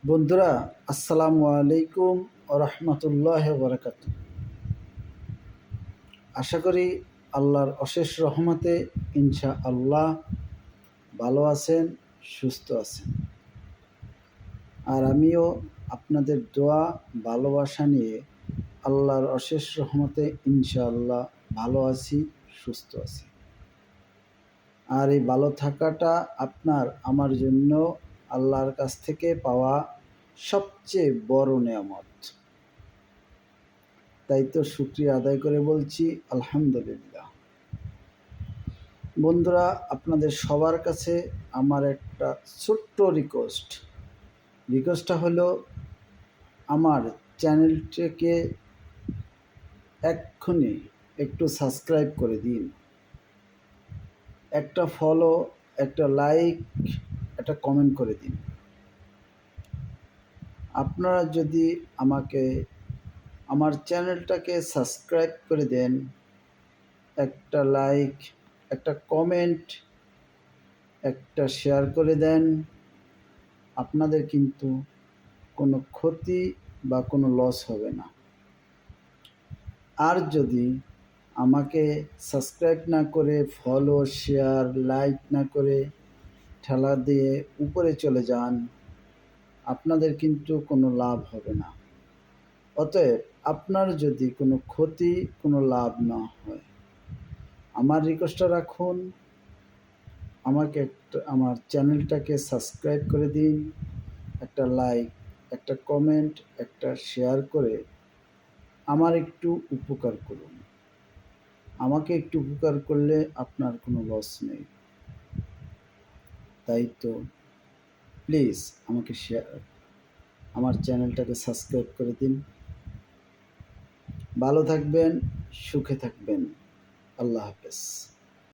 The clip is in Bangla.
বন্ধুরা, আসসালামু আলাইকুম ও রহমতুল্লাহ বরকাত। আশা করি আল্লাহর অশেষ রহমতে ইনশা আল্লাহ ভালো আছেন, সুস্থ আছেন। আর আমিও আপনাদের দোয়া ভালোবাসা নিয়ে আল্লাহর অশেষ রহমতে ইনশা আল্লাহ ভালো আছি, সুস্থ আছি। আর এই ভালো থাকাটা আপনার আমার জন্য আল্লাহর কাছ থেকে পাওয়া সবচেয়ে বড় নেয়ামত। তাই তো শুকরিয়া আদায় করে বলছি আলহামদুলিল্লাহ। বন্ধুরা, আপনাদের সবার কাছে আমার একটা ছোট্ট রিকোয়েস্টটা হলো আমার চ্যানেলটিকে এক্ষুনি একটু সাবস্ক্রাইব করে দিন। একটা ফলো, একটা লাইক, একটা কমেন্ট করে দিন। আপনারা যদি আমাকে আমার চ্যানেলটাকে সাবস্ক্রাইব করে দেন, একটা লাইক, একটা কমেন্ট, একটা শেয়ার করে দেন, আপনাদের কিন্তু কোনো ক্ষতি বা কোনো লস হবে না। আর যদি আমাকে সাবস্ক্রাইব না করে, ফলো, শেয়ার, লাইক না করে ঠেলা দিয়ে উপরে চলে যান, আপনাদের কিন্তু কোনো লাভ হবে না। অতএব আপনার যদি কোনো ক্ষতি, কোনো লাভ না হয়, আমার রিকোয়েস্টটা রাখুন, আমাকে আমার চ্যানেলটাকে সাবস্ক্রাইব করে দিন, একটা লাইক, একটা কমেন্ট, একটা শেয়ার করে আমার একটু উপকার করুন। আমাকে একটু উপকার করলে আপনার কোনো লস নেই। তাই তো প্লিজ আমাকে আমার চ্যানেলটাকে সাবস্ক্রাইব করে দিন। ভালো থাকবেন, সুখে থাকবেন। আল্লাহ হাফেজ।